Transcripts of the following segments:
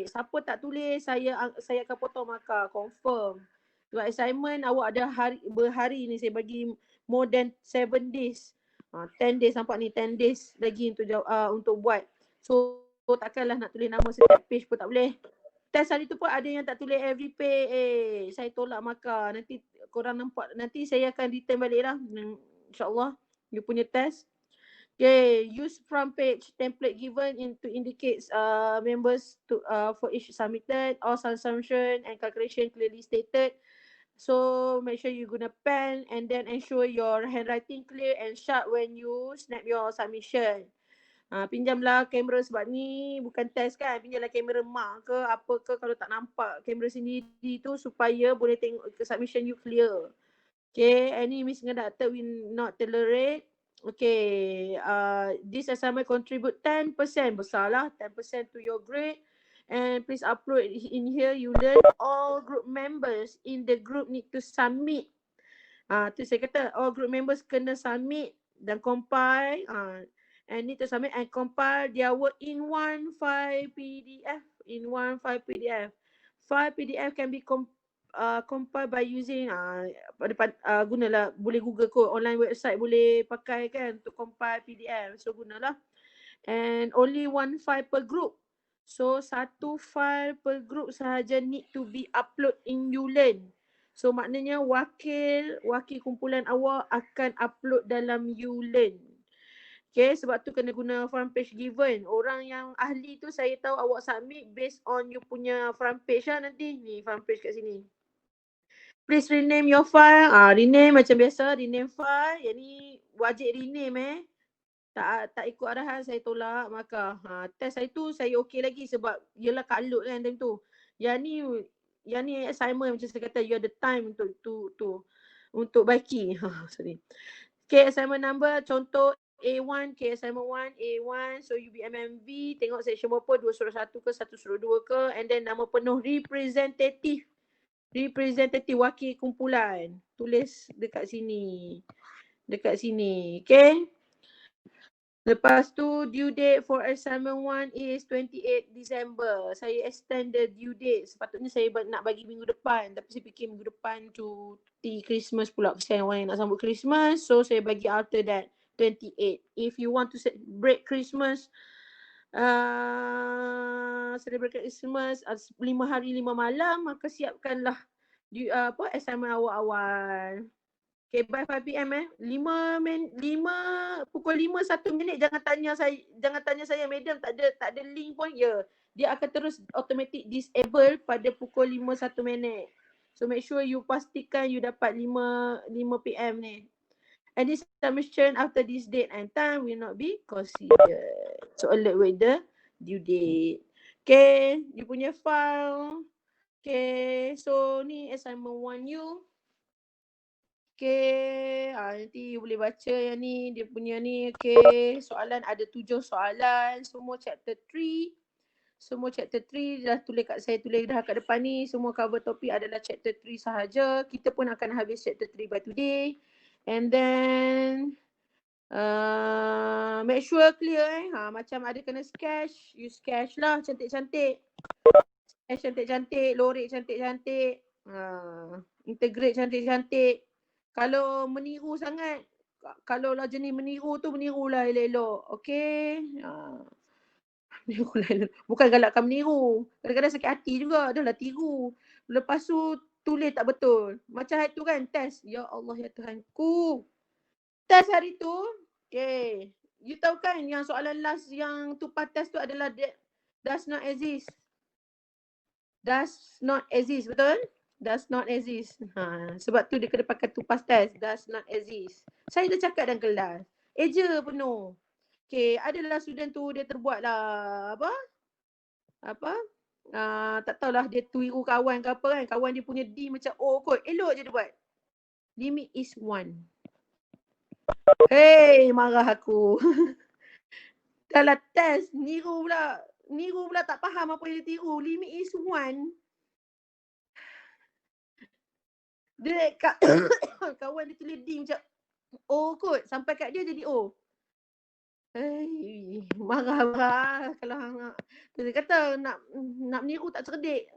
Siapa tak tulis, saya akan potong markah. Confirm. Sebab assignment awak ada berhari ni. Saya bagi more than 7 days. 10 days nampak ni. 10 days lagi untuk buat. So takkanlah nak tulis nama setiap page pun tak boleh. Test hari tu pun ada yang tak tulis every page. Saya tolak markah. Nanti korang nampak. Nanti saya akan return balik lah. InsyaAllah. You punya test. Okay, use front page template given to indicate members for each submitted. All assumption and calculation clearly stated. So make sure you guna pen and then ensure your handwriting clear and sharp when you snap your submission. Pinjamlah kamera sebab ni bukan test kan. Pinjamlah kamera mak ke apa ke kalau tak nampak kamera sendiri tu supaya boleh tengok submission you clear. Okay, any misconduct will not tolerate. Okay, this assignment contribute 10%, besar lah, 10% to your grade. And please upload in here, you learn all group members in the group need to submit. Tu saya kata, all group members kena submit dan compile. And need to submit and compile their work in one file PDF. File PDF can be compile by using gunalah, boleh Google kot, online website boleh pakai kan untuk compile PDF. So gunalah. And only one file per group. So satu file per group sahaja need to be upload in YouLearn. So maknanya wakil kumpulan awak akan upload dalam YouLearn. Okay, sebab tu kena guna front page given. Orang yang ahli tu saya tahu awak submit based on you punya front page lah nanti. Ni front page kat sini. Please rename your file. Rename macam biasa, rename file. Yang ni wajib rename Tak ikut arahan saya tolak maka test saya tu saya okey lagi sebab yelah kalut kan time tu. Yang ni assignment macam saya kata you ada time untuk baiki. Sorry. Okay, assignment number contoh A1, okay, assignment 1, A1, so you BMMV, tengok section berapa, 2/1 ke, 1/2 ke, and then nama penuh representative wakil kumpulan. Tulis dekat sini. Okay. Lepas tu due date for assignment 1 is 28 December. Saya extend the due date. Sepatutnya saya nak bagi minggu depan. Tapi saya fikir minggu depan cuti Christmas pula. Kesian orang yang nak sambut Christmas. So saya bagi after that 28. If you want to celebrate Christmas, celebrate Christmas 5 hari 5 malam, maka siapkanlah assignment awal-awal. Okay, by 5 PM pukul 5 1 minit jangan tanya saya madam tak ada link pun ya. Dia akan terus automatic disable pada pukul 5 1 minit. So make sure you pastikan you dapat 5 PM ni. And this submission after this date and time will not be considered. So alert with the due date. Okay, you punya file. Okay, so ni assignment 1 you. Okay, nanti you boleh baca yang ni, dia punya ni. Okay, soalan ada 7 soalan, semua chapter 3. Semua chapter 3 dah tulis dah kat depan ni. Semua cover topik adalah chapter 3 sahaja. Kita pun akan habis chapter 3 by today. And then make sure clear macam ada kena sketch, you sketch lah cantik-cantik. Sketch cantik-cantik, lorek cantik-cantik. Integrate cantik-cantik. Kalau meniru sangat, kalau lah jenis menirulah elok-elok. Okay. Menirulah elok. Bukan galakkan meniru. Kadang-kadang sakit hati juga. Dah lah tiru. Lepas tu tulis tak betul. Macam hari tu kan test. Ya Allah ya Tuhanku. Test hari tu. Okay. You tahu kan yang soalan last yang tupas test tu adalah does not exist. Does not exist. Betul? Does not exist. Sebab tu dia kena pakai tupas test. Does not exist. Saya dah cakap dalam kelas. Eja penuh. Okay, adalah student tu dia terbuat lah tak tahulah dia tiru kawan ke apa kan. Kawan dia punya D macam O kot. Elok je dia buat. Limit is 1. Hey, marah aku. Dalam test, niru pula tak faham apa yang dia tiru. Limit is 1. Dia kawan dia tulis D macam O kot. Sampai kat dia jadi O. Marah-marah kalau hang nak. Dia kata nak meniru tak cerdik.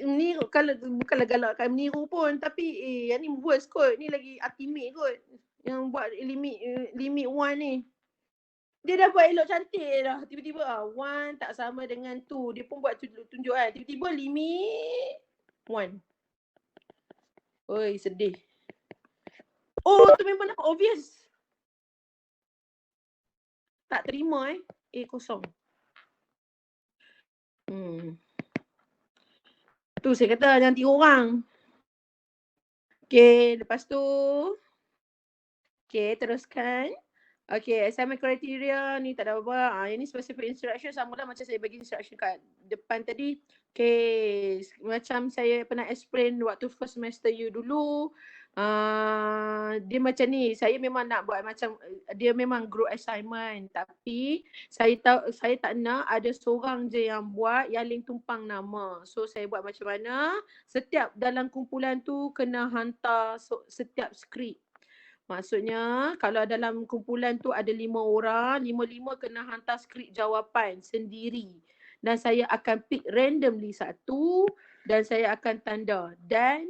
Meniru kalau bukanlah galakkan meniru pun, tapi yang ni worse kot. Ni lagi ultimate kot. Yang buat limit one ni. Dia dah buat elok cantik dah. Tiba-tiba one tak sama dengan two. Dia pun buat tunjuk kan. Tiba-tiba limit one. Oi, sedih. Oh, tu memang nampak obvious. Tak terima kosong. Tu saya kata jangan tiru orang. Okay, lepas tu. Okay, teruskan. Okay, assignment criteria ni tak ada apa-apa. Ini specific instruction sama lah macam saya bagi instruction kat depan tadi. Okay, macam saya pernah explain waktu first semester you dulu. Dia macam ni, saya memang nak buat macam, dia memang group assignment. Tapi saya tak nak ada seorang je yang buat yang link tumpang nama. So saya buat macam mana, setiap dalam kumpulan tu kena hantar setiap skrip. Maksudnya kalau dalam kumpulan tu ada 5 orang, 5-5 kena hantar skrip jawapan sendiri. Dan saya akan pick randomly satu dan saya akan tanda. Dan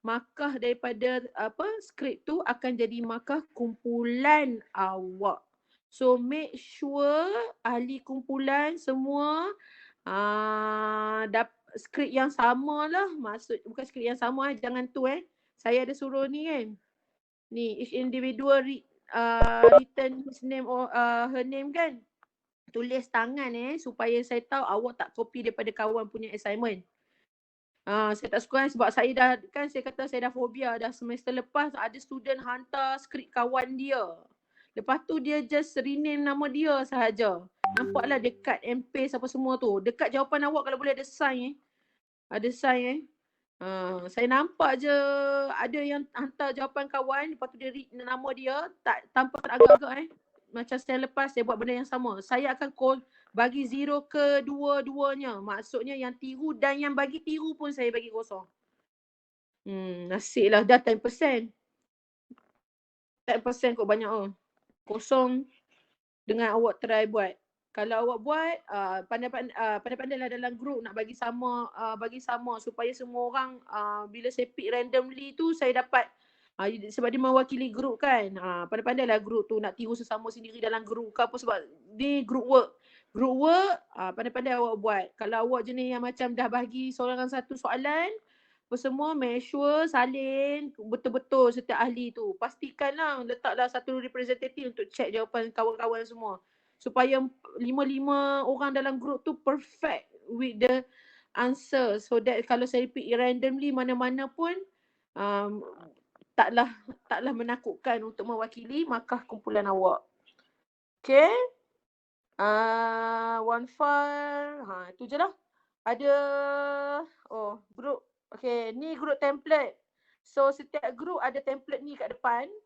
markah daripada skrip tu akan jadi markah kumpulan awak. So make sure ahli kumpulan semua skrip yang sama lah. Bukan skrip yang sama, jangan tu saya ada suruh ni kan. Ni each individual written his name or her name kan. Tulis tangan supaya saya tahu awak tak copy daripada kawan punya assignment. Saya tak suka sebab saya dah kan, saya kata saya dah fobia dah. Semester lepas ada student hantar skrip kawan dia. Lepas tu dia just rename nama dia sahaja. Nampaklah dia cut and paste apa semua tu. Dekat jawapan awak kalau boleh ada sign Ada sign saya nampak je ada yang hantar jawapan kawan, lepas tu dia read nama dia tanpa agak-agak Macam saya lepas saya buat benda yang sama. Saya akan bagi 0 ke dua-duanya. Maksudnya yang tiru dan yang bagi tiru pun saya bagi kosong. Nasib lah dah 10%. 10% kok banyak kosong dengan awak try buat. Kalau awak buat, pandai-pandailah dalam grup nak bagi sama supaya semua orang bila saya pick randomly tu saya dapat sebab dia mewakili grup kan. Pandai-pandailah grup tu nak tiru sesama sendiri dalam grup ke apa, sebab ni group work. Group work, pandai-pandai awak buat. Kalau awak jenis yang macam dah bagi seorang satu soalan, apa semua make sure salin betul-betul setiap ahli tu. Pastikanlah letaklah satu representative untuk check jawapan kawan-kawan semua. Supaya 5-5 orang dalam grup tu perfect with the answer. So that kalau saya pick randomly mana-mana pun taklah menakutkan untuk mewakili markah kumpulan awak. Okay. One file. Itu je lah. Ada group. Okay, ni group template. So setiap group ada template ni kat depan.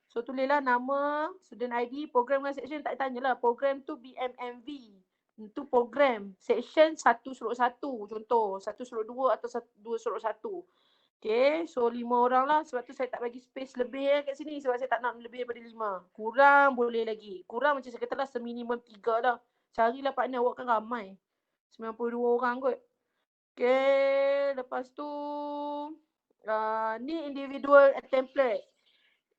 So tulislah nama, student ID, program dengan section tak tanyalah. Program tu BMMV. Itu program. Section 1/1 contoh. 1/2 atau 2/1. Okay, so 5 orang lah. Sebab tu saya tak bagi space lebih kat sini. Sebab saya tak nak lebih daripada 5. Kurang boleh lagi. Kurang macam saya kata lah seminimum 3 lah. Carilah partner awak kan ramai. 92 orang kot. Okay, lepas tu ni individual template.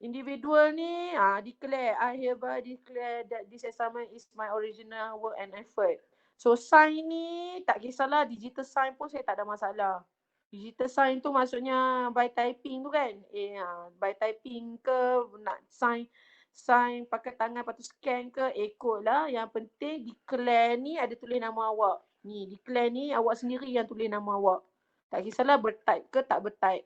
Individual ni declare, I hereby declare that this assignment is my original work and effort. So sign ni tak kisahlah, digital sign pun saya tak ada masalah. Digital sign tu maksudnya by typing tu kan. By typing ke nak sign pakai tangan lepas tu scan ke, ikutlah. Yang penting declare ni ada tulis nama awak. Ni declare ni awak sendiri yang tulis nama awak. Tak kisahlah bertype ke tak bertype.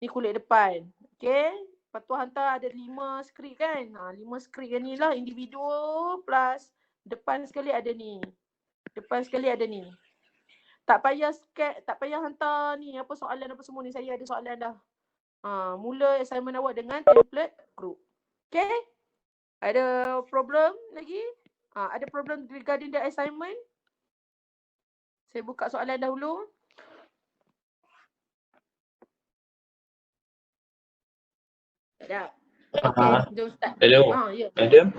Ni kulit depan. Okay. Lepas tu hantar ada 5 skrip kan. 5 skrip ni lah individual plus depan sekali ada ni. Tak payah hantar ni apa soalan apa semua ni. Saya ada soalan dah. Mula assignment awak dengan template group. Okay. Ada problem lagi? Ada problem regarding the assignment? Saya buka soalan dahulu. Ya. Okay, jom start. Hello, Ya. madam.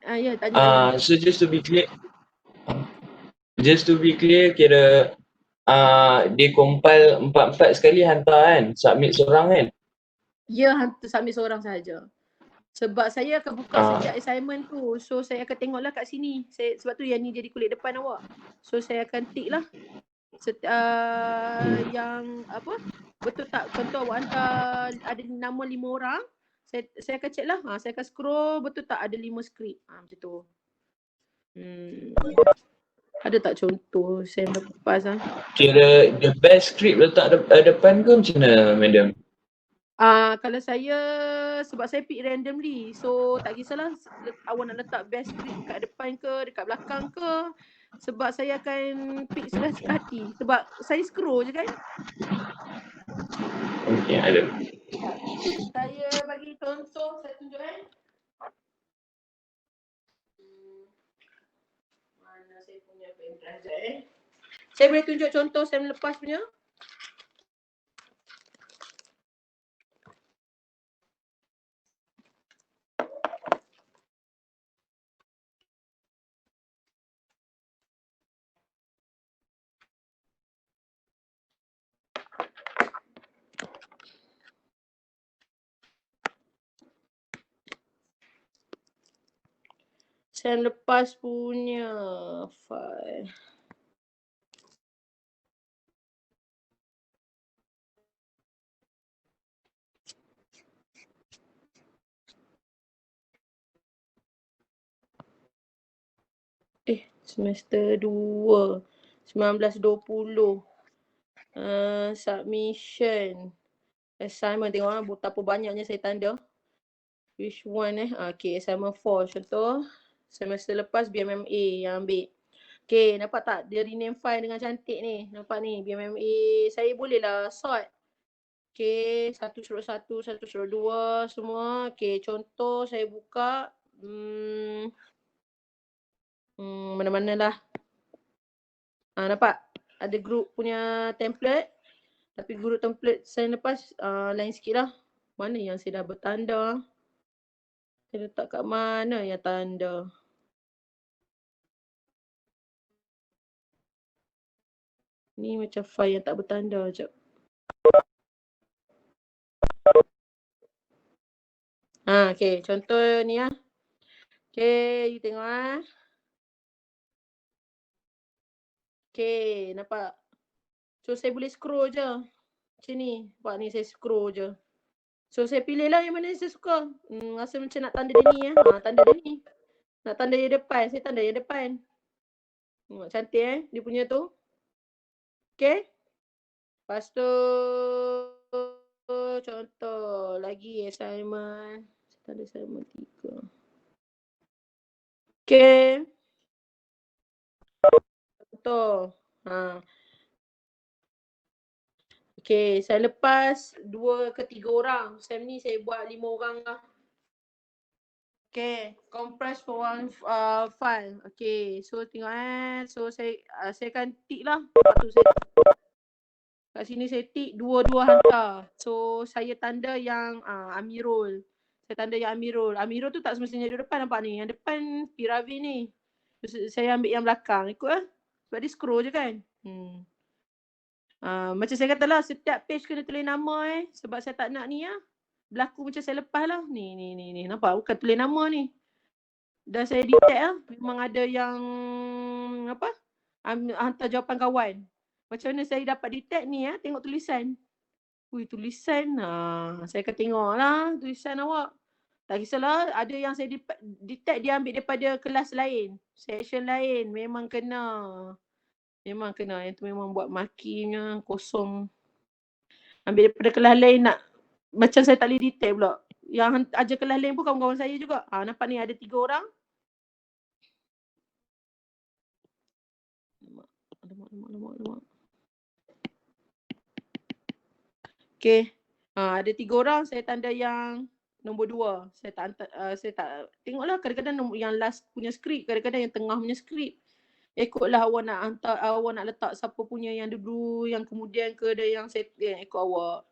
Ya, tanya. So just to be clear, kira dia compile 4-4 sekali hantar kan, submit seorang kan? Ya, hantar submit seorang sahaja. Sebab saya akan buka setiap assignment tu. So saya akan tengoklah kat sini. Sebab tu yang ni jadi kulit depan awak. So saya akan tick lah. Yang apa? Betul tak? Contoh awak hantar ada nama 5 orang. Saya akan check lah. Saya akan scroll betul tak ada 5 skrip. Macam tu. Ada tak contoh saya lepas Kira the best script letak depan ke macam mana, madam? Kalau saya, sebab saya pick randomly. So tak kisahlah awak nak letak best script kat depan ke, dekat belakang ke. Sebab saya akan pick sudah suka hati. Sebab saya scroll je kan. Okay, ada. Saya bagi contoh, saya tunjuk mana saya punya pendrive Saya boleh tunjuk contoh saya lepas punya. Saya lepas punya file. Semester 2 19-20 submission assignment, tengok betapa banyaknya saya tanda. Which one okay, assignment 4 contoh semester lepas BMMA yang ambil. Okay, nampak tak dia rename file dengan cantik ni. Nampak ni BMMA. Saya bolehlah sort. Okay, 1/1, 1/2 semua. Okay, contoh saya buka mana-mana lah. Nampak? Ada group punya template. Tapi group template saya lepas lain sikit lah. Mana yang saya dah bertanda? Saya letak kat mana yang tanda? Ni macam file yang tak bertanda. Sekejap. Okay, contoh ni lah. Okay, you tengok Okay, nampak? So saya boleh scroll je. Macam ni. Nampak ni saya scroll je. So saya pilih lah yang mana yang saya suka. Rasa macam nak tanda dia ni tanda dia ni. Nak tanda yang depan, saya tanda yang depan. Cantik dia punya tu. Okay. Lepas tu contoh lagi assignment. Saya tanda assignment 3. Okay. Contoh. Okay, saya lepas 2 ke 3 orang. Sem ni saya buat 5 orang lah. Okay, compress for one file. Okay, so tengok So saya akan tick lah. Lepas tu saya kat sini saya tick 2 hantar. So saya tanda yang Amirul. Saya tanda yang Amirul. Amirul tu tak semestinya di depan, nampak ni. Yang depan Piravi ni. Saya ambil yang belakang. Ikut lah. Sebab dia scroll je kan. Macam saya kata lah, setiap page kena tulis nama sebab saya tak nak ni berlaku macam saya lepas lah. Ni. Nampak? Bukan tulis nama ni. Dan saya detect lah. Memang ada yang hantar jawapan kawan. Macam mana saya dapat detect ni tengok tulisan. Tulisan. Saya akan tengok lah tulisan awak. Tak kisahlah, ada yang saya detect dia ambil daripada kelas lain. Section lain. Memang kena. Yang tu memang buat makinya kosong. Ambil daripada kelas lain nak. Macam saya tak boleh detect pula. Yang ajar kelas lain pun kawan-kawan saya juga. Nampak ni ada 3 orang. Alamak. Okay. Ada 3 orang saya tanda yang nombor 2. Saya tak tengoklah kadang-kadang yang last punya skrip, kadang-kadang yang tengah punya skrip. Ikutlah awak nak hantar, awak nak letak siapa punya yang dulu, yang kemudian ke, ada yang saya ikut awak.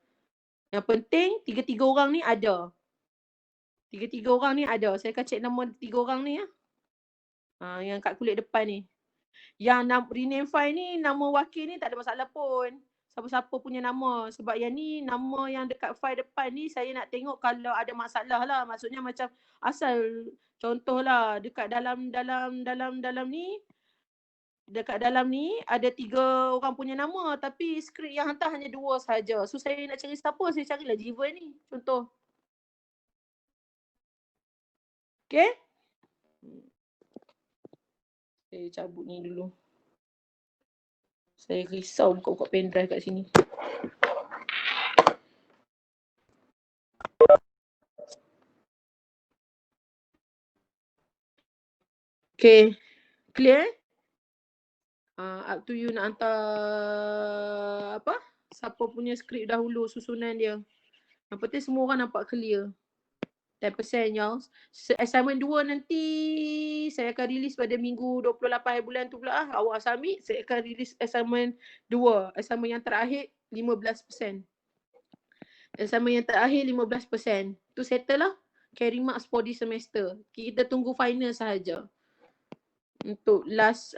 Yang penting tiga-tiga orang ni ada. Tiga-tiga orang ni ada. Saya akan check nama 3 orang ni ya. Yang kat kulit depan ni. Yang rename file ni, nama wakil ni tak ada masalah pun. Siapa-siapa punya nama. Sebab yang ni, nama yang dekat file depan ni, saya nak tengok kalau ada masalah lah. Maksudnya macam asal contohlah dekat dalam ni, dekat dalam ni ada 3 orang punya nama tapi skrip yang hantar hanya 2 sahaja. So saya nak cari siapa, saya carilah Jiva ni. Contoh. Okay. Saya cabut ni dulu. Saya risau buka-buka pendrive kat sini. Okay. Clear? Up to you nak hantar apa? Siapa punya skrip dahulu, susunan dia. Yang penting semua orang nampak clear. 10% y'all. Assignment 2 nanti saya akan release pada minggu 28 bulan tu pula. Awak submit, saya akan release assignment 2. Assignment yang terakhir 15%. Assignment yang terakhir 15%. Tu settle lah. Carry marks for this semester. Kita tunggu final sahaja. Untuk last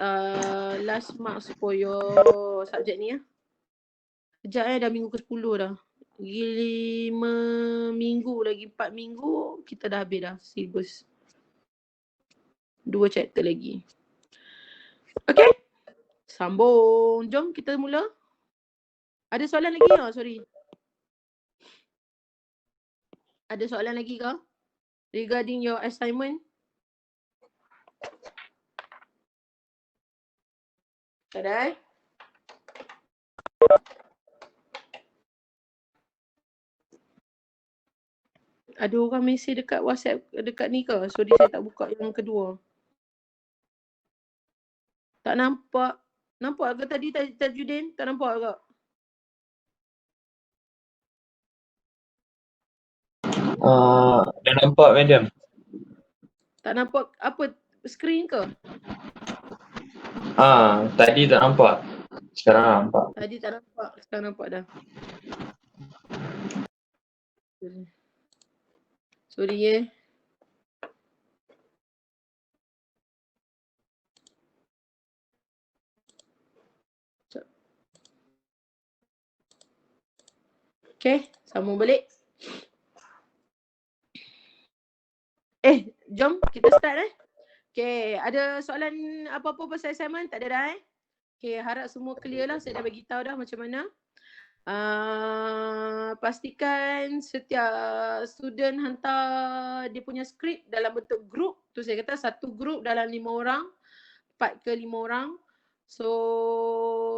marks for your subject ni ya. Sekejap dah minggu ke-10 dah. 5 minggu lagi, 4 minggu kita dah habis dah syllabus. 2 chapter lagi. Okay. Sambung. Jom kita mula. Ada soalan lagi ke? Sorry. Ada soalan lagi ke? Regarding your assignment? Ada Ada orang mesej dekat WhatsApp dekat ni ke? Sorry saya tak buka yang kedua. Tak nampak. Nampak ke tadi Tajudin? Tak nampak ke? Dah nampak madam. Tak nampak apa? Skrin ke? Tadi tak nampak. Sekarang nampak. Tadi tak nampak. Sekarang nampak dah. Sorry ya. Okay, sambung balik. Jom kita start Okay, ada soalan apa-apa pasal assignment? Tak ada dah Okay, harap semua clear lah. Saya dah bagi tahu dah macam mana. Pastikan setiap student hantar dia punya skrip dalam bentuk group. Tu saya kata satu group dalam 5 orang, 4 ke 5 orang. So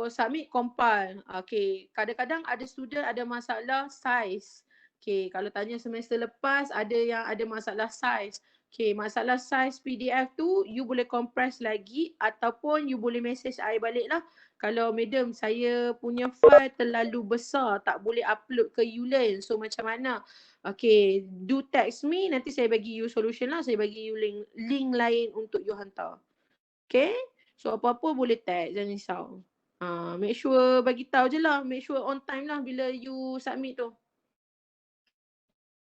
submit compile. Okay, kadang-kadang ada student ada masalah size. Okay, kalau tanya semester lepas ada yang ada masalah size. Okay, masalah size PDF tu you boleh compress lagi ataupun you boleh message I balik lah. Kalau madam saya punya file terlalu besar tak boleh upload ke Ulearn. So macam mana? Okay, do text me, nanti saya bagi you solution lah. Saya bagi you link lain untuk you hantar. Okay, so apa-apa boleh text, jangan risau. Make sure bagi tahu je lah, make sure on time lah bila you submit tu.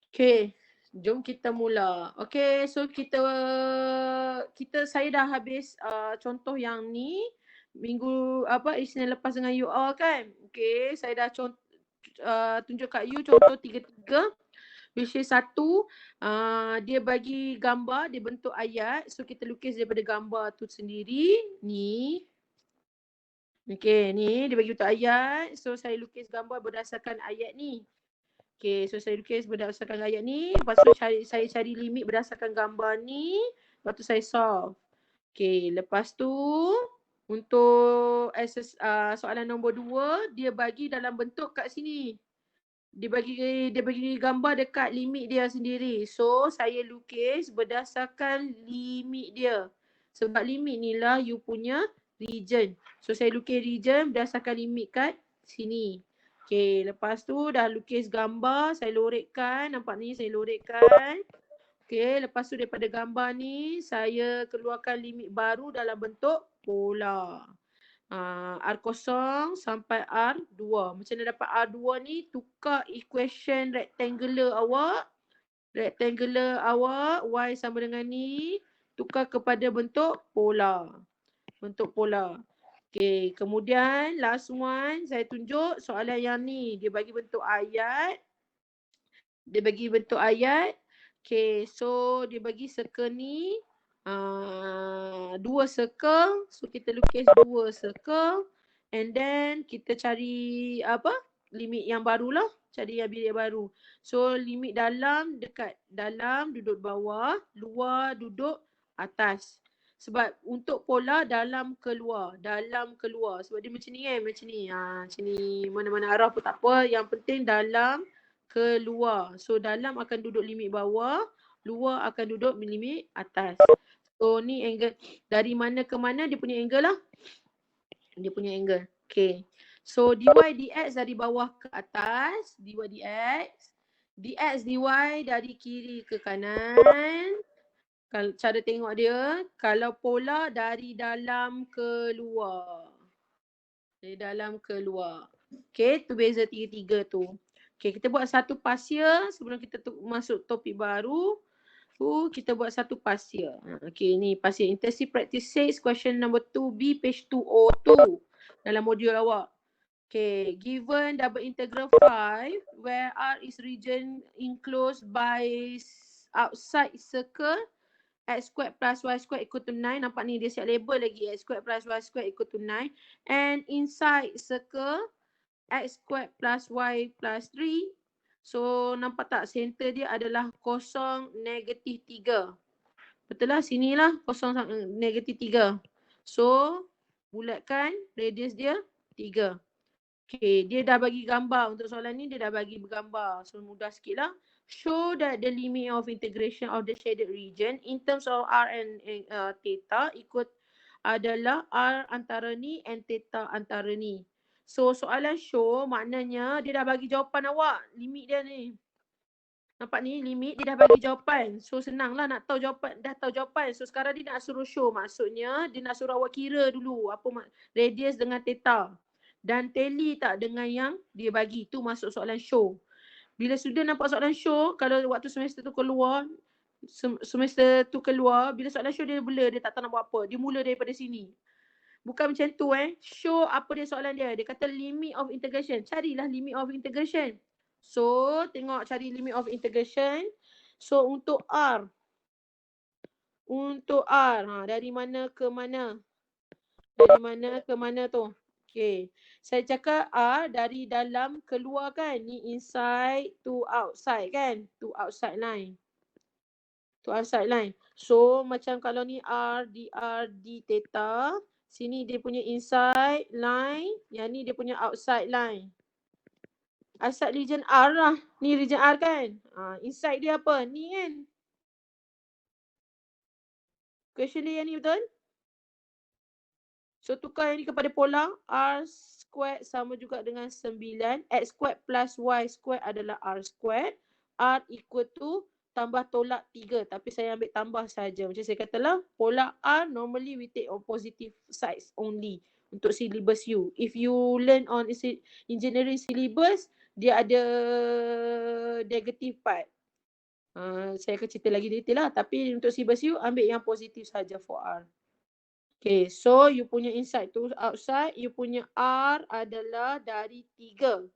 Okay, jom kita mula. Okay, so saya dah habis contoh yang ni minggu Isnin lepas dengan you all kan. Okay, saya dah tunjuk kat you contoh 3-3. Which is 1, dia bagi gambar, dia bentuk ayat. So kita lukis daripada gambar tu sendiri. Ni. Okay, ni dia bagi bentuk ayat. So saya lukis gambar berdasarkan ayat ni. Okay, so saya lukis berdasarkan ayat ni. Lepas tu saya cari limit berdasarkan gambar ni. Lepas tu saya solve. Okay, lepas tu untuk soalan nombor 2, dia bagi dalam bentuk kat sini. Dia bagi gambar dekat limit dia sendiri. So saya lukis berdasarkan limit dia. Sebab limit ni lah you punya region. So saya lukis region berdasarkan limit kat sini. Okay, lepas tu dah lukis gambar, saya lorekkan. Nampak ni saya lorekkan. Okay, lepas tu daripada gambar ni saya keluarkan limit baru dalam bentuk pola. R0 sampai R2. Macam mana dapat R2 ni? Tukar equation rectangular awak. Y sama dengan ni. Tukar kepada bentuk polar. Okay, kemudian last one saya tunjuk soalan yang ni. Dia bagi bentuk ayat. Okay, so dia bagi circle ni. 2 circle. So kita lukis 2 circle. And then kita cari limit yang barulah. Cari yang bilik baru. So limit dalam dekat dalam duduk bawah. Luar duduk atas. Sebab untuk pola dalam keluar. Sebab dia macam ni kan. Macam ni. Mana-mana arah pun tak apa. Yang penting dalam keluar. So dalam akan duduk limit bawah. Luar akan duduk limit atas. So ni angle. Dari mana ke mana dia punya angle lah. Okay. So dy dx dari bawah ke atas. dy dx. Dx dy dari kiri ke kanan. Kalau cara tengok dia, kalau pola dari dalam ke luar. Okay, tu beza tiga-tiga tu. Okay, kita buat satu pasir sebelum kita masuk topik baru. Kita buat satu pasir. Okay, ni pasir intensive practice 6, question number 2B, page 202 dalam modul awak. Okay, given double integral 5 where R is region enclosed by outside circle, x squared plus y squared equal to 9. Nampak ni dia siap label lagi. X squared plus y squared equal to 9. And inside circle, x squared plus y plus 3. So nampak tak center dia adalah kosong negatif 3. Betul lah, sinilah kosong negatif 3. So bulatkan radius dia 3. Okay, dia dah bagi gambar. Untuk soalan ni dia dah bagi bergambar. So mudah sikit lah. Show that the limit of integration of the shaded region in terms of R and theta ikut adalah R antara ni and theta antara ni. So soalan show maknanya dia dah bagi jawapan awak. Limit dia ni. Nampak ni limit dia dah bagi jawapan. So senang lah nak tahu jawapan. Dah tahu jawapan. So sekarang dia nak suruh show. Maksudnya dia nak suruh awak kira dulu. Apa radius dengan theta. Dan tally tak dengan yang dia bagi. Tu masuk soalan show. Bila sudah nampak soalan show, kalau waktu semester tu keluar, bila soalan show dia blur, dia tak tahu nak buat apa. Dia mula daripada sini. Bukan macam tu Show apa dia soalan dia. Dia kata limit of integration. Carilah limit of integration. So, tengok cari limit of integration. So, untuk R. Dari mana ke mana? Tu? Okay. Saya cakap R dari dalam keluar kan. Ni inside to outside kan. To outside line. So macam kalau ni R, dr, d theta. Sini dia punya inside line. Yang ni dia punya outside line. Outside region R lah. Ni region R kan. Inside dia apa? Ni kan. Question dia yang ni betul? So tukar yang ni kepada polar. R squared sama juga dengan 9. X squared plus Y squared adalah R squared. R equal to tambah tolak 3. Tapi saya ambil tambah saja. Macam saya katalah, polar R normally we take on positive sides only. Untuk syllabus you. If you learn on engineering syllabus, dia ada negative part. Saya akan cerita lagi detail lah. Tapi untuk syllabus you, ambil yang positif saja for R. Okay, so you punya inside to outside, you punya R adalah dari 3.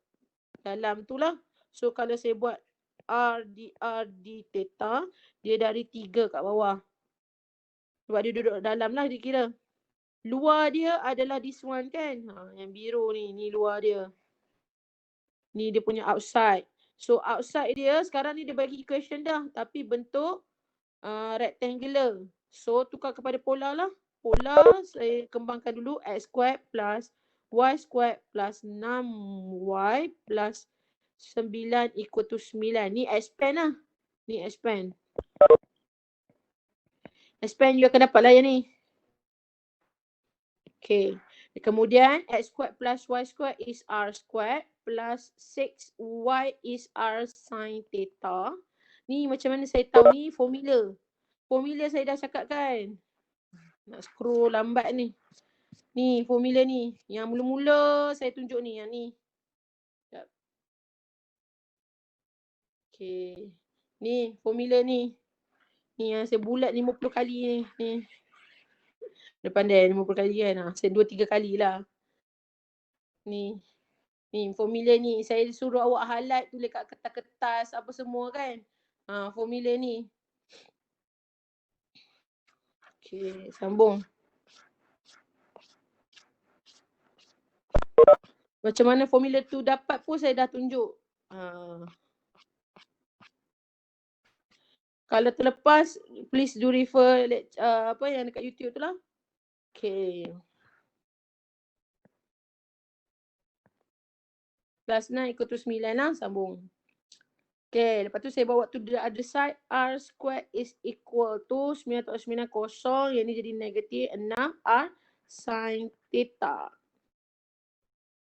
Dalam tu lah. So kalau saya buat R d theta, dia dari 3 kat bawah. Sebab dia duduk dalam lah dia kira. Luar dia adalah this one kan. Yang biru ni luar dia. Ni dia punya outside. So outside dia, sekarang ni dia bagi equation dah. Tapi bentuk rectangular. So tukar kepada polar lah. Polar saya kembangkan dulu. X squared plus Y squared plus 6Y plus 9 equal to 9. Ni expand lah. Ni expand. Expand you akan dapat lah yang ni. Okay. Kemudian X squared plus Y squared is R squared plus 6Y is R sin theta. Ni macam mana saya tahu ni formula. Formula saya dah cakap kan. Nak scroll lambat ni. Ni formula ni. Yang mula-mula saya tunjuk ni. Yang ni. Sekejap. Okay. Ni formula ni. Ni yang saya bulat 50 kali ni. Ni. Dia pandai 50 kali kan. Saya 2-3 kali lah. Ni. Ni formula ni. Saya suruh awak highlight, tulis kat kertas-kertas apa semua kan. Formula ni. Okay, sambung. Macam mana formula tu dapat pun saya dah tunjuk. Kalau terlepas, please do refer apa yang dekat YouTube tu lah. Okay. Plus 9 equal to 9 lah, sambung. Okay, lepas tu saya bawa to the other side. R squared is equal to 9 tolak 9 kosong. Yang ni jadi negatif 6 R sin theta.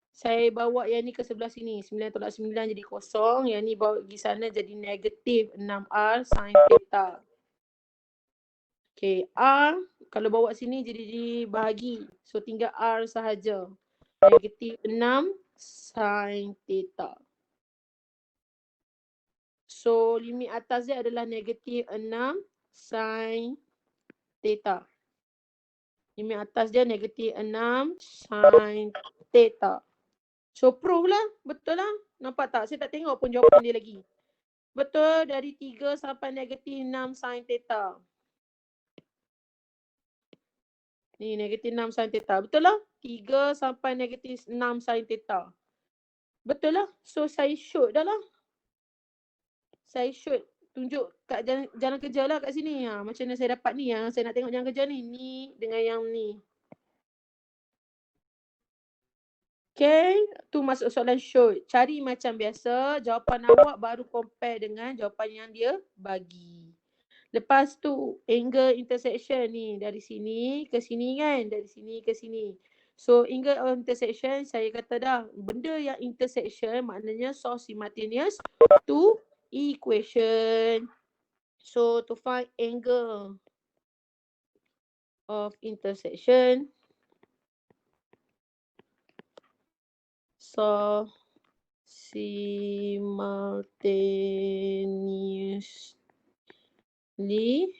Saya bawa yang ni ke sebelah sini. 9 tolak 9 jadi kosong. Yang ni bawa pergi sana jadi negatif 6R sin theta. Okay, R kalau bawa sini jadi dibahagi. So tinggal R sahaja. Negatif 6 sin theta. So limit atas dia adalah negatif 6 sin theta. Limit atas dia negatif 6 sin theta. So proof lah. Betul lah. Nampak tak? Saya tak tengok pun jawapan dia lagi. Betul, dari 3 sampai negatif 6 sin theta. Ni negatif 6 sin theta. Betul lah? 3 sampai negatif 6 sin theta. Betul lah. So saya shoot dah lah. Saya shoot. Tunjuk kat jalan kerja lah kat sini. Macam mana saya dapat ni. Yang saya nak tengok jalan kerja ni. Ni dengan yang ni. Okay, tu masuk soalan shoot. Cari macam biasa, jawapan awak baru compare dengan jawapan yang dia bagi. Lepas tu, angle intersection ni dari sini ke sini kan, dari sini ke sini. So, angle of intersection, saya kata dah, benda yang intersection maknanya source simultaneous to equation. So, to find angle of intersection, so simultaneously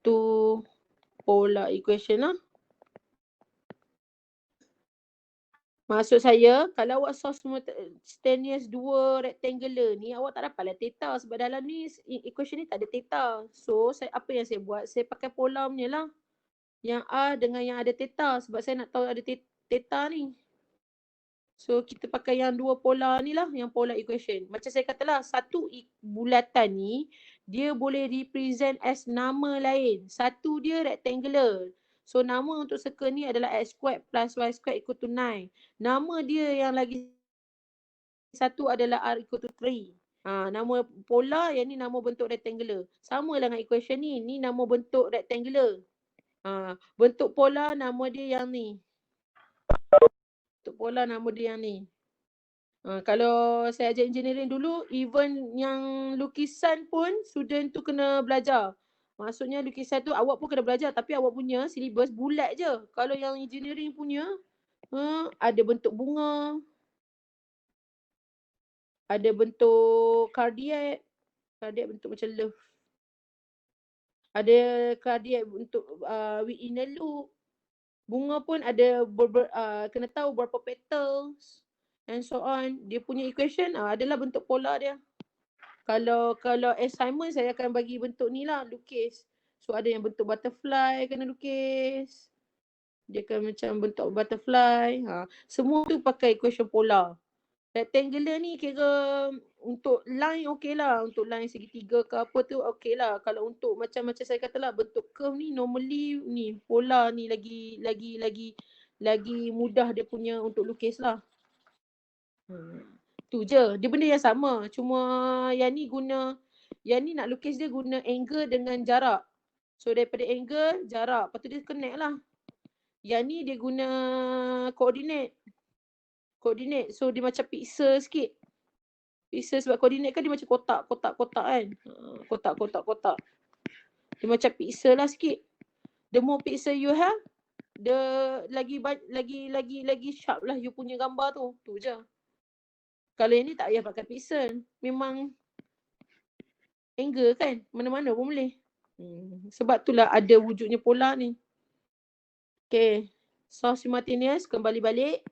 to polar equation lah. Maksud saya, kalau awak solve simultaneous dua rectangular ni, awak tak dapatlah theta sebab dalam ni equation ni tak ada theta. So, apa yang saya buat? Saya pakai polar punya lah. Yang R dengan yang ada theta sebab saya nak tahu ada theta ni. So, kita pakai yang dua polar ni lah, yang polar equation. Macam saya katalah, satu bulatan ni, dia boleh represent as nama lain. Satu dia rectangular. So, nama untuk circle ni adalah x squared plus y squared equal to 9. Nama dia yang lagi satu adalah R equal to 3. Nama polar, yang ni nama bentuk rectangular. Sama lah dengan equation ni. Ni nama bentuk rectangular. Bentuk polar, nama dia yang ni. Bentuk polar, nama dia yang ni. Kalau saya ajar engineering dulu, even yang lukisan pun student tu kena belajar. Maksudnya lukisan tu awak pun kena belajar tapi awak punya syllabus bulat je. Kalau yang engineering punya, ada bentuk bunga. Ada bentuk cardiac. Cardiac bentuk macam love. Ada cardiac bentuk within a loop. Bunga pun ada kena tahu berapa petals and so on. Dia punya equation adalah bentuk polar dia. Kalau assignment saya akan bagi bentuk ni lah, lukis. So ada yang bentuk butterfly kena lukis. Dia akan macam bentuk butterfly. Semua tu pakai equation polar. Rectangular ni kira untuk line okey lah. Untuk line segitiga ke apa tu okey lah. Kalau untuk macam saya kata lah, bentuk curve ni normally ni polar ni lagi mudah dia punya untuk lukis lah. Tu je. Dia benda yang sama. Cuma yang ni nak lukis dia guna angle dengan jarak. So daripada angle, jarak. Lepas tu dia connect lah. Yang ni dia guna koordinat. So dia macam pixel sikit. Pixel sebab koordinat kan dia macam kotak kan. Kotak. Dia macam pixel lah sikit. The more pixel you have, the lagi sharp lah you punya gambar tu. Tu je. Kalau yang ni tak payah pakai pixel. Memang angle kan. Mana-mana pun boleh. Sebab itulah ada wujudnya polar ni. Okay. Source simultaneous. Kembali balik.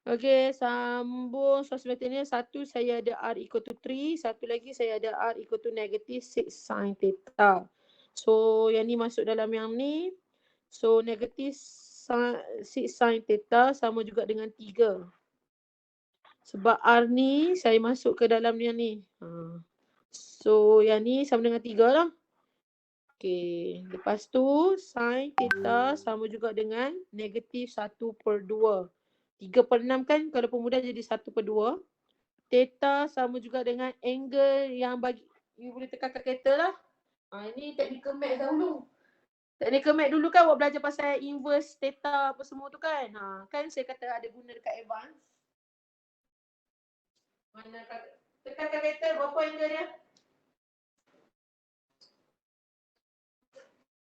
Okay. Sambung source simultaneous. Satu saya ada R equal to 3. Satu lagi saya ada R equal to negative 6 sin theta. So yang ni masuk dalam yang ni. So negative 6 sin theta sama juga dengan 3. Sebab R ni saya masuk ke dalam yang ni. So yang ni sama dengan 3 lah. Okay. Lepas tu sin theta sama juga dengan negatif 1/2. 3/6 kan kalau pemudah jadi 1/2. Theta sama juga dengan angle yang bagi you boleh tekan kalkulator lah. Ini technical math dahulu. Technical math dulu kan awak belajar pasal inverse theta apa semua tu kan. Kan saya kata ada guna dekat advance. Mana tekan kalkulator berapa angle dia?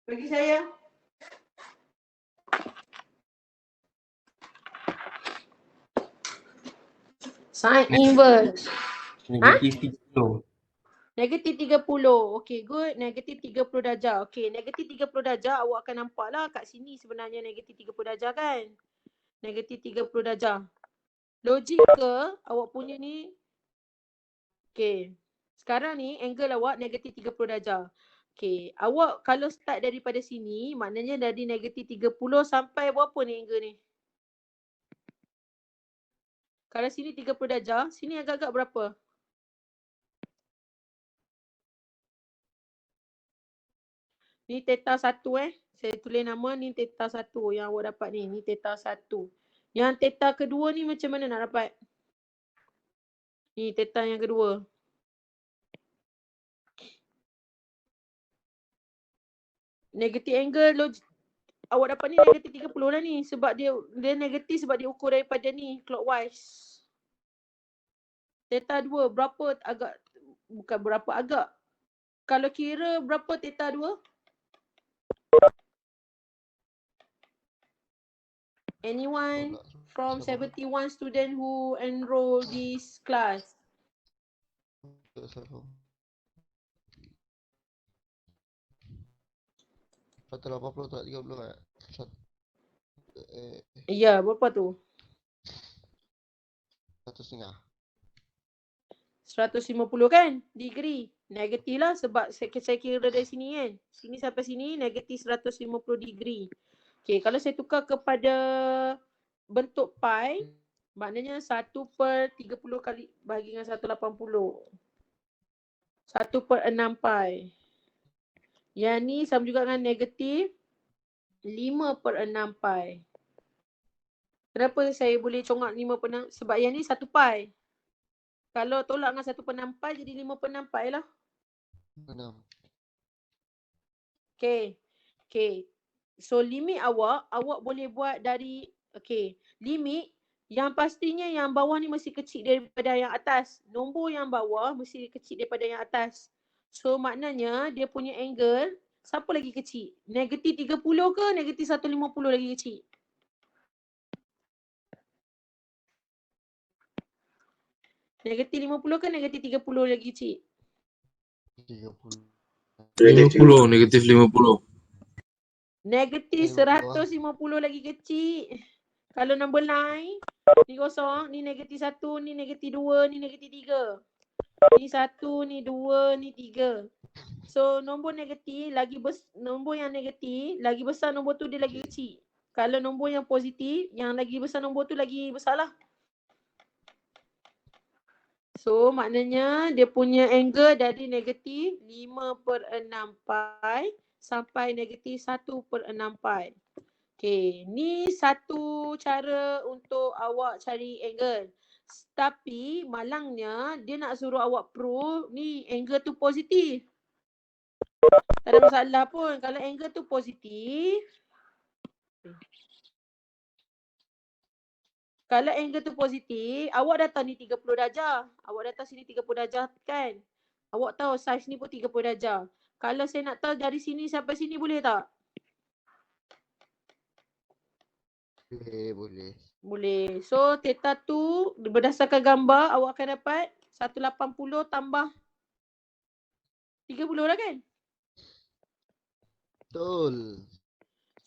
Bagi saya. Sin inverse. Negatif 30. Negatif 30. Okay, good. Negatif 30 darjah. Okay, negatif 30 darjah awak akan nampak lah kat sini sebenarnya negatif 30 darjah kan. Negatif 30 darjah. Logik ke awak punya ni. Okay. Sekarang ni angle awak negatif 30 darjah. Okay. Awak kalau start daripada sini maknanya dari negatif 30 sampai berapa ni angle ni? Kalau sini 30 darjah, sini agak-agak berapa? Ni theta 1 Saya tulis nama ni theta 1 yang awak dapat ni. Ni theta 1. Yang theta kedua ni macam mana nak dapat? Ni theta yang kedua. Negatif angle awak dapat ni negatif 30 lah ni. Sebab dia negatif sebab dia ukur daripada ni clockwise. Theta 2 berapa agak, bukan berapa agak. Kalau kira berapa theta 2? Anyone from 71 student who enroll this class? Patut 80 tak 30 kan? Ya, berapa tu? 1.5. 150 kan? Degree. Negatif lah sebab saya kira dari sini kan. Sini sampai sini negatif 150 degree. Okay, kalau saya tukar kepada bentuk pi, maknanya 1/30 kali bahagi dengan 180. 1/6 pi. Yang ni sama juga dengan negatif 5/6 pi. Kenapa saya boleh congak 5/6? Sebab yang ni 1 pi. Kalau tolak dengan 1/6 pi jadi 5/6 pi lah. 6. Okay. So limit awak boleh buat dari, limit yang pastinya yang bawah ni mesti kecil daripada yang atas. Nombor yang bawah mesti kecil daripada yang atas. So maknanya dia punya angle, siapa lagi kecil? Negatif 30 ke negatif 150 lagi kecil? Negatif 50 ke negatif 30 lagi kecil? 30. 50, negatif 50. Negatif 150 lagi kecil. Kalau number line, ni kosong, ni negatif 1, ni negatif 2, ni negatif 3. Ni 1, ni 2, ni 3. So nombor negatif nombor yang negatif lagi besar nombor tu dia lagi kecil. Kalau nombor yang positif, yang lagi besar nombor tu lagi besar lah. So maknanya dia punya angle dari negatif 5/6 pi sampai negatif 1/6 pi. Okay, ni satu cara untuk awak cari angle. Tapi malangnya dia nak suruh awak prove ni angle tu positif. Tak ada masalah pun kalau angle tu positif. Kalau angle tu positif, awak dah tahu ni 30 darjah. Awak dah tahu sini 30 darjah kan? Awak tahu saiz ni pun 30 darjah. Kalau saya nak tahu dari sini sampai sini boleh tak? Boleh. Boleh. So theta tu berdasarkan gambar awak akan dapat 180 tambah 30 lah kan? Betul.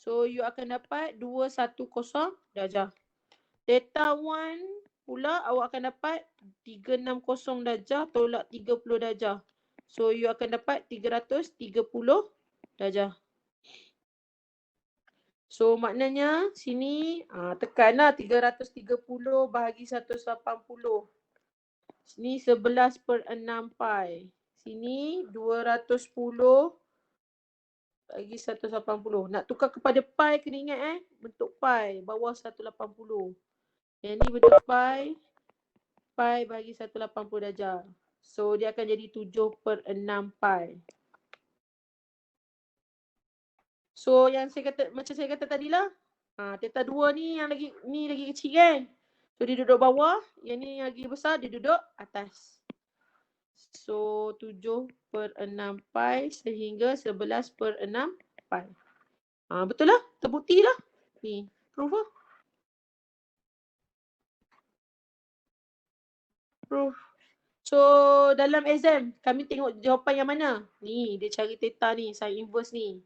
So you akan dapat 210 darjah. Theta 1 pula awak akan dapat 360 darjah tolak 30 darjah. So you akan dapat 330 darjah. So maknanya sini tekanlah 330 bahagi 180. Sini 11/6 pi. Sini 210 bagi 180. Nak tukar kepada pi kena ingat bentuk pi bawah 180. Yang ni bentuk pi bagi 180 darjah. So dia akan jadi 7/6 pi. So yang saya kata macam saya kata tadilah, theta 2 ni yang lagi kecil kan. So dia duduk bawah, yang ni lagi besar dia duduk atas. So 7/6 pi sehingga 11/6 pi. Betul lah, terbukti lah. Ni, proof lah. Proof. So dalam exam kami tengok jawapan yang mana? Ni dia cari theta ni, sin inverse ni.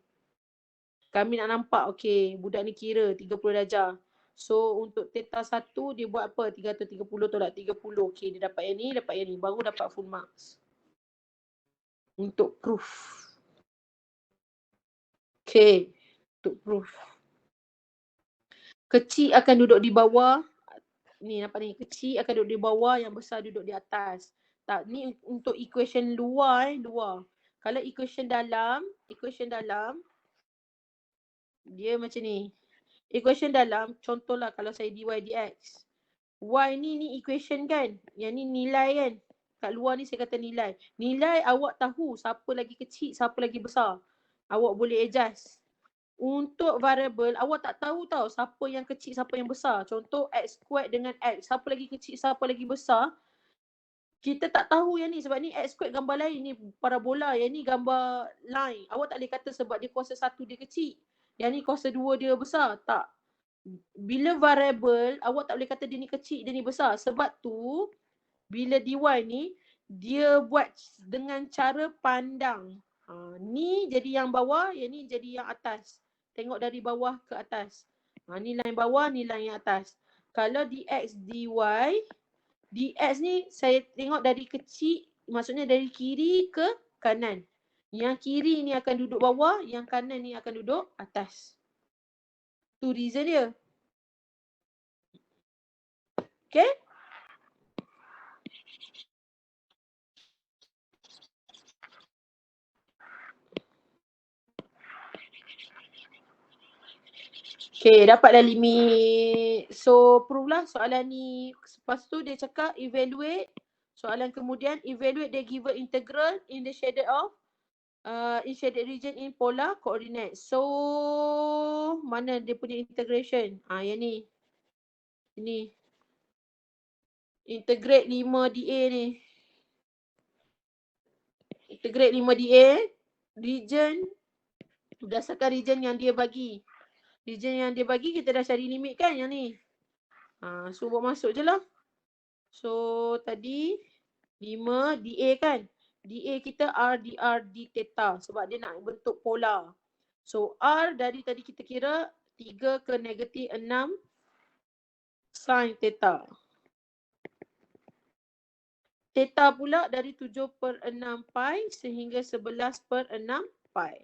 Kami nak nampak okey budak ni kira 30 darjah. So untuk theta 1 dia buat apa? 330 tolak 30. Okey dia dapat yang ni, baru dapat full marks. Untuk proof. Okey, untuk proof. Kecil akan duduk di bawah. Ni nampak ni, kecil akan duduk di bawah, yang besar duduk di atas. Tak, ni untuk equation luar luar. Kalau equation dalam dia macam ni. Equation dalam, contohlah kalau saya dy dx. Y ni equation kan? Yang ni nilai kan? Kat luar ni saya kata nilai. Nilai awak tahu siapa lagi kecil, siapa lagi besar. Awak boleh adjust. Untuk variable, awak tak tahu tau siapa yang kecil, siapa yang besar. Contoh x squared dengan x. Siapa lagi kecil, siapa lagi besar. Kita tak tahu yang ni sebab ni x squared gambar lain, ni parabola, yang ni gambar line. Awak tak boleh kata sebab dia kuasa 1 dia kecil, yang ni kuasa 2 dia besar. Tak. Bila variable, awak tak boleh kata dia ni kecil, dia ni besar. Sebab tu, bila dy ni, dia buat dengan cara pandang. Ni jadi yang bawah, yang ni jadi yang atas. Tengok dari bawah ke atas. Ni line bawah, ni line yang atas. Kalau dx, dy, dx ni saya tengok dari kecil, maksudnya dari kiri ke kanan. Yang kiri ni akan duduk bawah, yang kanan ni akan duduk atas. Tu reason dia. Okay? Okay, dapatlah limit. So, prove lah soalan ni. Lepas tu dia cakap evaluate. Soalan kemudian, evaluate the given integral in the shaded region in polar coordinate. So, mana dia punya integration? Yang ni. Ini. Integrate 5dA ni. Integrate 5dA. Region. Berdasarkan region yang dia bagi. Region yang dia bagi, kita dah cari limit kan yang ni. So buat masuk je lah. So tadi 5 dA kan. dA kita R dr d theta sebab dia nak bentuk polar. So R dari tadi kita kira 3 ke negatif 6 sin theta. Theta pula dari 7/6 pi sehingga 11/6 pi.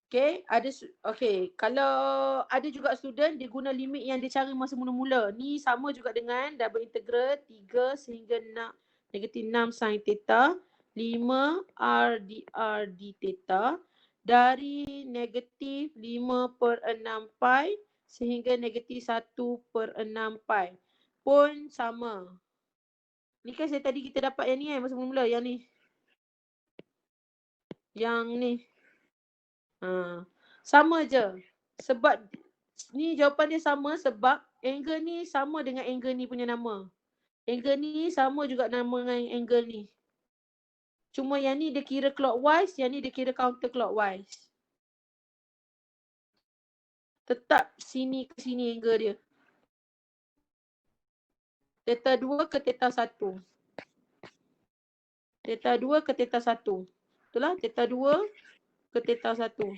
Okay, kalau ada juga student dia guna limit yang dia cari masa mula-mula. Ni sama juga dengan double integral 3 sehingga negatif 6 sin theta 5 r dr d theta dari negatif 5/6 pi sehingga negatif 1/6 pi. Pun sama. Ni kan saya tadi kita dapat yang ni masa mula-mula, yang ni. Yang ni. Sama je. Sebab ni jawapan dia sama sebab angle ni sama dengan angle ni punya nama. Angle ni sama juga nama dengan angle ni. Cuma yang ni dia kira clockwise, yang ni dia kira counter clockwise. Tetap sini ke sini angle dia. Theta 2 ke theta 1. Theta 2 ke theta 1. Betul lah, theta 2 ke theta 1.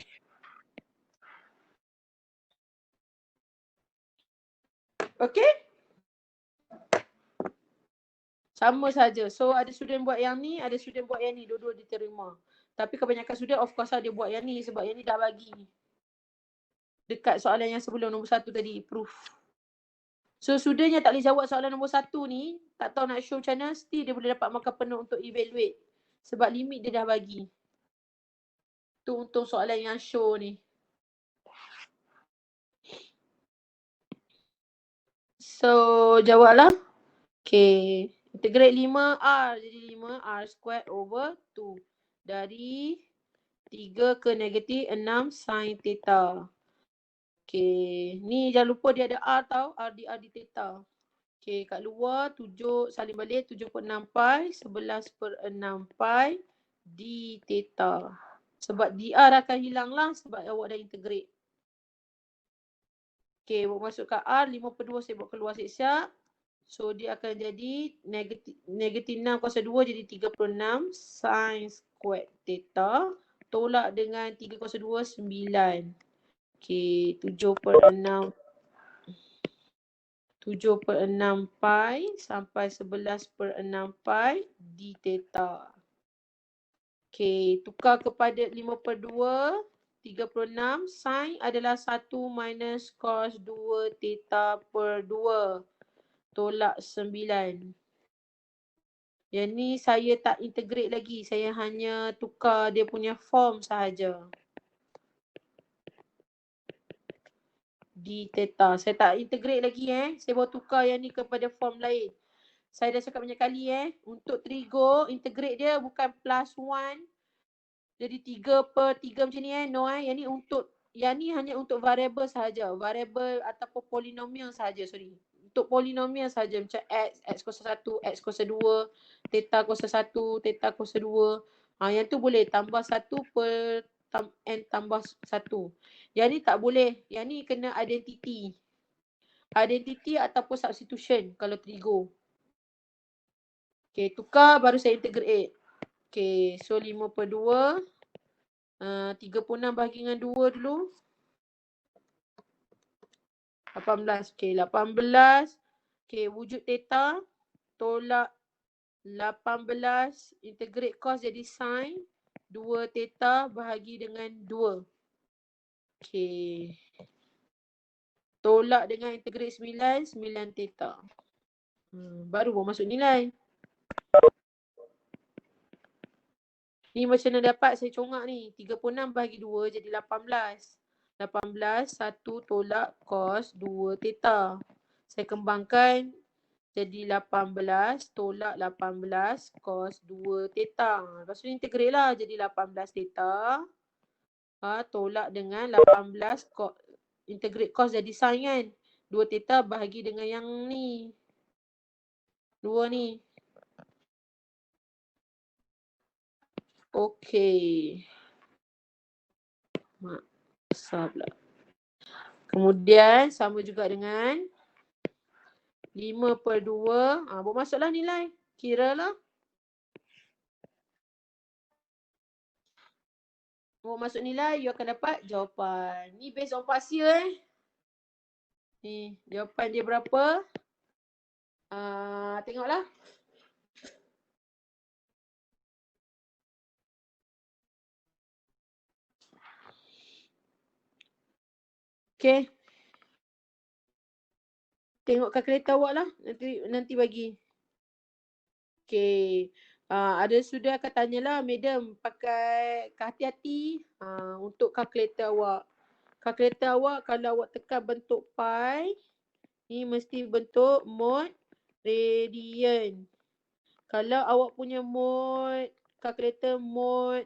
Okey? Sama saja. So ada student buat yang ni, ada student buat yang ni. Dua-dua diterima. Tapi kebanyakan student of course dia buat yang ni sebab yang ni dah bagi. Dekat soalan yang sebelum nombor 1 tadi, proof. So student yang tak boleh jawab soalan nombor 1 ni, tak tahu nak show macam mana, still dia boleh dapat markah penuh untuk evaluate. Sebab limit dia dah bagi. Tu untuk soalan yang show ni. So jawablah. Okay. Integrate 5R jadi 5R squared over 2. Dari 3 ke negatif 6 sin theta. Okay. Ni jangan lupa dia ada R tau. R di theta. Okay. Kat luar 7 salin balik 7/6 pi 11/6 pi d theta. Sebab dr akan hilang lah sebab awak dah integrate. Okay. Awak masuk kat R 5/2 saya buat keluar siap-siap. So dia akan jadi negatif 6 kuasa 2 jadi 36 sin squared theta. Tolak dengan 3 kuasa 2, 9. Okay, 7/6 pi sampai 11/6 pi d theta. Okay, tukar kepada 5/2, 36 sin adalah 1 minus cos 2 theta per 2. Tolak 9. Yang ni saya tak integrate lagi. Saya hanya tukar dia punya form sahaja. D theta. Saya tak integrate lagi Saya baru tukar yang ni kepada form lain. Saya dah cakap banyak kali Untuk trigo, integrate dia bukan plus 1. Jadi 3/3 macam ni No Yang ni hanya untuk variable sahaja. Variable ataupun polinomial sahaja, sorry. Untuk polinomial saja macam x kuasa 1, x kuasa 2, theta kuasa 1, theta kuasa 2. Yang tu boleh tambah 1 per n tambah 1. Yang ni tak boleh. Yang ni kena identity. Identity ataupun substitution kalau trigo. Okay, tukar baru saya integrate. Okay, so 5/2. 36 bahagi dengan 2 dulu. 18. Okay, 18. Okay, wujud theta. Tolak 18. Integrate cos jadi sin. 2 theta bahagi dengan 2. Okay. Tolak dengan integrate 9. 9 theta. Baru masuk nilai. Ni macam mana dapat saya congak ni. 36 bahagi 2 jadi 18. 18, 1 tolak cos 2 theta. Saya kembangkan jadi 18 tolak 18 cos 2 theta. Lepas tu integrate lah jadi 18 theta. Tolak dengan 18 cos. Integrate cos jadi sin kan. 2 theta bahagi dengan yang ni. 2 ni. Okey. Besar pula. Kemudian sama juga dengan 5/2. Buat masuklah nilai. Kira lah. Buat masuk nilai, you akan dapat jawapan. Ni based on past year Ni, jawapan dia berapa? Tengoklah. Okay. Tengok kalkulator awak lah. Nanti bagi. Okay. Ada sudah akan tanyalah, madam pakai hati-hati untuk kalkulator awak. Kalkulator awak kalau awak tekan bentuk pi, ni mesti bentuk mod radian. Kalau awak punya mod, kalkulator mod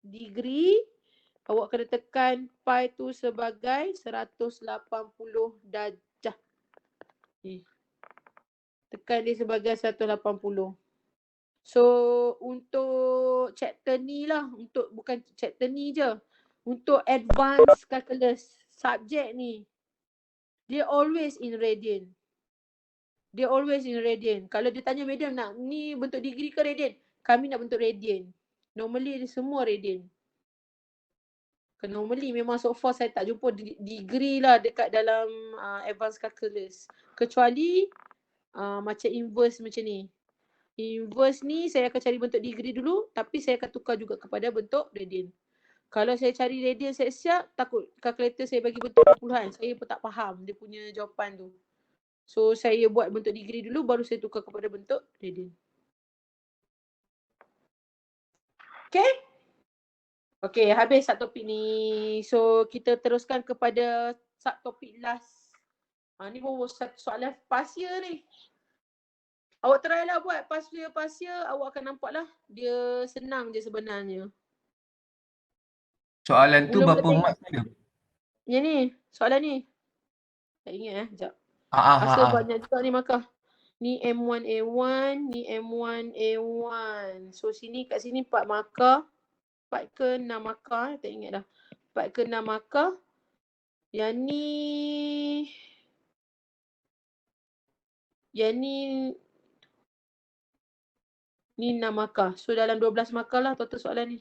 degree, awak kena tekan pi tu sebagai 180 darjah. Tekan dia sebagai 180. So, untuk chapter ni lah. Bukan chapter ni je. Untuk advanced calculus. subjek ni, dia always in radian. Dia always in radian. Kalau dia tanya madam nak ni bentuk degree ke radian? Kami nak bentuk radian. Normally dia semua radian. Normally memang so far saya tak jumpa degree lah dekat dalam advanced calculus. Kecuali macam inverse macam ni. Inverse ni saya akan cari bentuk degree dulu, tapi saya akan tukar juga kepada bentuk radian. Kalau saya cari radian siap-siap, takut kalkulator saya bagi bentuk puluhan. Saya pun tak faham dia punya jawapan tu. So saya buat bentuk degree dulu, baru saya tukar kepada bentuk radian. Okay? Okay, habis subtopik ni. So kita teruskan kepada subtopik last. Ni baru satu soalan past year ni. Awak try lah buat past year, awak akan nampak lah. Dia senang je sebenarnya. Soalan tu Mula-mula berapa tengok. mark dia? Yang ni, soalan ni. Tak ingat sekejap. Asal banyak juga ni markah. Ni M1A1, ni M1A1. So sini kat sini 4 markah. 4 ke 6 markah, tak ingat dah. 4 ke 6 markah. Yang ni 6 markah. So dalam 12 markah lah total soalan ni.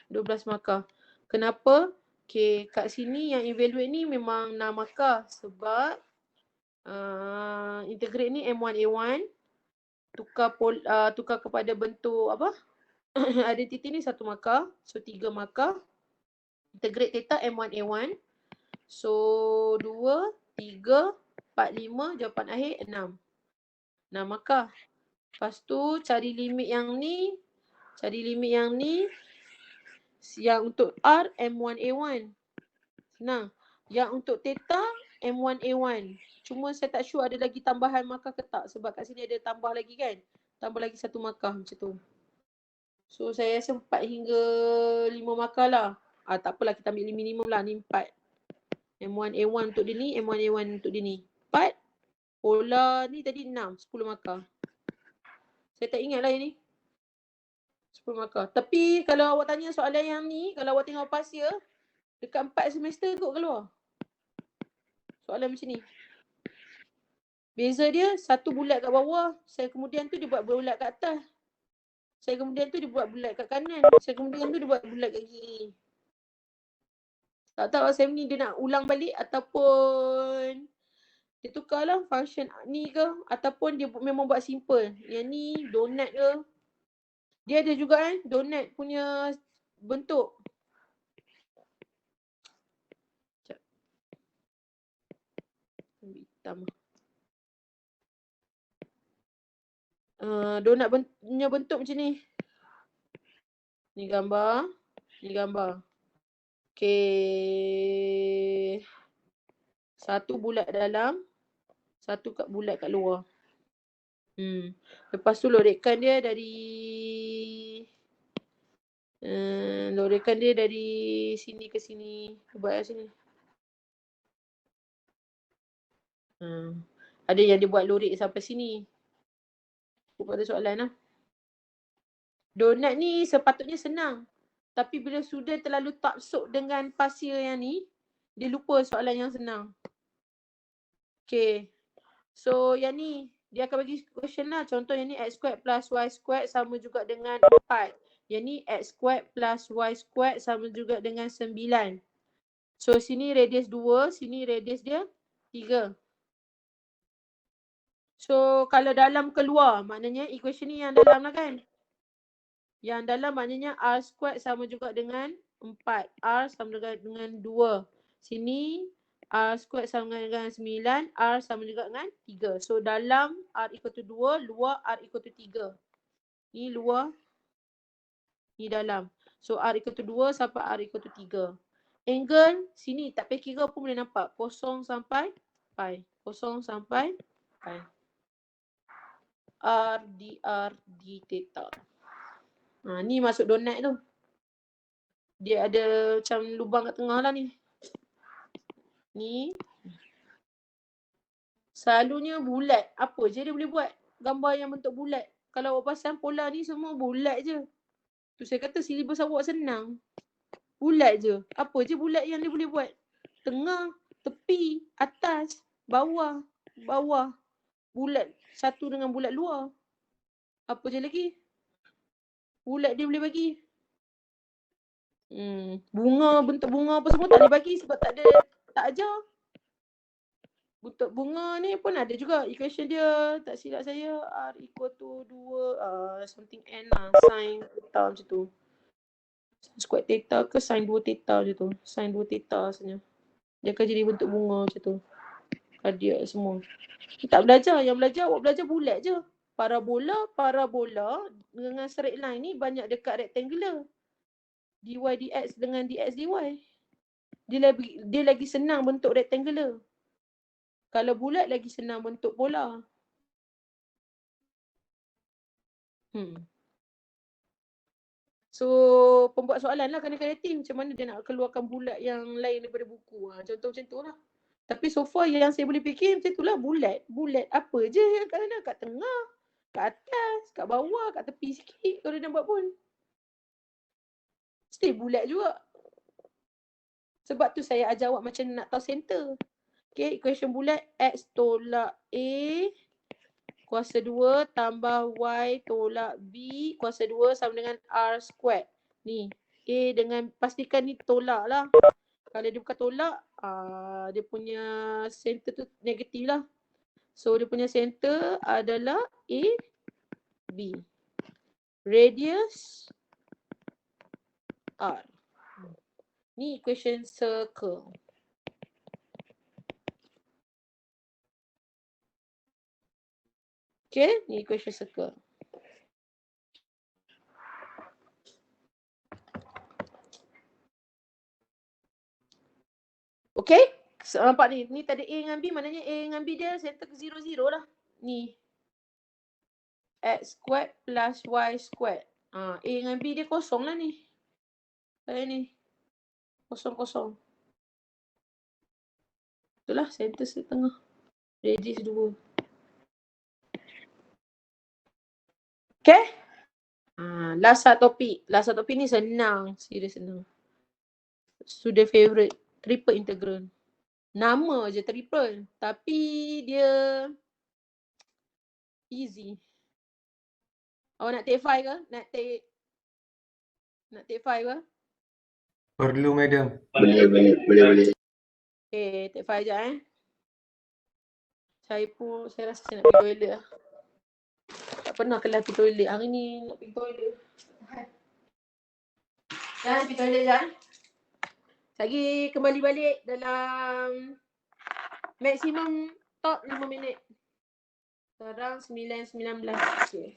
12 markah. Kenapa? Okay, kat sini yang evaluate ni memang 6 markah. Sebab integrate ni M1A1. Tukar kepada bentuk apa? Identity ni 1 markah. So 3 markah. Integrate theta M1A1. So 2, 3, 4, 5. Jawapan akhir 6. 6 markah. Lepas tu cari limit yang ni. Yang untuk R M1A1. Senang. Yang untuk theta M1A1. Cuma saya tak sure ada lagi tambahan markah ke tak. Sebab kat sini ada tambah lagi kan. Tambah lagi 1 markah macam tu. So saya rasa 4 hingga 5 markah lah. Tak apalah, kita ambil minimum lah. Ni 4. M1A1 untuk dia ni, M1A1 untuk dia ni. 4. Pola ni tadi 6. 10 markah. Saya tak ingat lah yang ni. 10 markah. Tapi kalau awak tanya soalan yang ni, kalau awak tengok past year, dekat 4 semester kot keluar. Soalan macam ni. Beza dia, satu bulat kat bawah. Saya kemudian tu dia buat bulat kat atas. Saya kemudian tu dia buat bulat kat kanan. Saya kemudian tu dia buat bulat kat kiri. Tak tahu saya ni dia nak ulang balik ataupun dia tukar lah function ni ke. Ataupun dia memang buat simple. Yang ni donut ke. Dia ada juga kan donut punya bentuk. Sekejap. Hitam. Donut punya bentuk macam ni. Ni gambar. Okay. Satu bulat dalam. Satu bulat kat luar. Lepas tu lorekkan dia dari sini ke sini. Buat kat sini. Ada yang dia buat lorek sampai sini. Pada soalan lah. Donut ni sepatutnya senang. Tapi bila sudah terlalu taksub dengan pasir yang ni, dia lupa soalan yang senang. Okay. So yang ni, dia akan bagi question lah. Contoh yang ni x squared plus y squared sama juga dengan 4. Yang ni x squared plus y squared sama juga dengan 9. So sini radius 2, sini radius dia 3. So kalau dalam keluar, maknanya equation ni yang dalam lah kan. Yang dalam maknanya R squared sama juga dengan 4. R sama juga dengan 2. Sini R squared sama dengan 9. R sama juga dengan 3. So dalam R equal to 2. Luar R equal to 3. Ni luar. Ni dalam. So R equal to 2 sampai R equal to 3. Angle sini tak payah kira pun boleh nampak. 0 sampai pi. 0 sampai pi. R d theta. Ni masuk donut tu. Dia ada macam lubang kat tengah lah ni. Ni. Selalunya bulat. Apa je dia boleh buat gambar yang bentuk bulat. Kalau awak pasang pola ni semua bulat je. Tu saya kata silibus awak senang. Bulat je. Apa je bulat yang dia boleh buat? Tengah, tepi, atas, bawah, bawah. Bulat satu dengan bulat luar. Apa je lagi? Bulat dia boleh bagi. Bunga, bentuk bunga apa semua tak boleh bagi sebab tak ajar. Bentuk bunga ni pun ada juga equation dia. Tak silap saya R equal to 2 something n lah. Sin theta macam tu. Square theta ke sin 2 theta macam tu. Sin 2 theta sebenarnya. Dia akan jadi bentuk bunga macam tu. Kardiak semua. Tak belajar. Yang belajar, awak belajar bulat je. Parabola dengan straight line ni banyak dekat rectangular. dy dx dengan dx dy. Dia lagi senang bentuk rectangular. Kalau bulat lagi senang bentuk polar. So, pembuat soalan lah kena kreatif. Macam mana dia nak keluarkan bulat yang lain daripada buku. Contoh macam tu lah. Tapi so far yang saya boleh fikir macam tu lah. Bulat. Bulat apa je yang kat mana? Kat tengah, kat atas, kat bawah, kat tepi sikit. Kalau dia nak buat pun. Mesti bulat juga. Sebab tu saya ajar awak macam nak tahu center. Okay, equation bulat X tolak A kuasa 2 tambah Y tolak B kuasa 2 sama dengan R squared. Ni, A dengan, pastikan ni tolak lah. Kalau dia bukan tolak, dia punya center tu negatif lah. So, dia punya center adalah A, B. Radius R. Ni equation circle. Okay, ni equation circle. Okay, so, nampak ni. Ni tadi A dengan B, maknanya A dengan B dia center ke 0, 0 lah. Ni. X squared plus Y squared. A dengan B dia kosong lah ni. Kayak ni. Kosong-kosong. Itulah center setengah. Radius 2. Okay? Last satu topik. Last satu topik ni senang. Serius senang. Student favourite. Triple integral. Nama je triple. Tapi dia easy. Awak nak take 5 ke? Nak take 5 ke? Perlu, madam. Boleh. Okay, take 5 sekejap Saya rasa saya nak pergi toilet lah. Tak pernah kelas pergi toilet. Hari ni nak pergi toilet. Jangan pergi toilet sekejap Lagi kembali balik dalam maksimum talk 5 minit. Sekarang 9:19. Okay.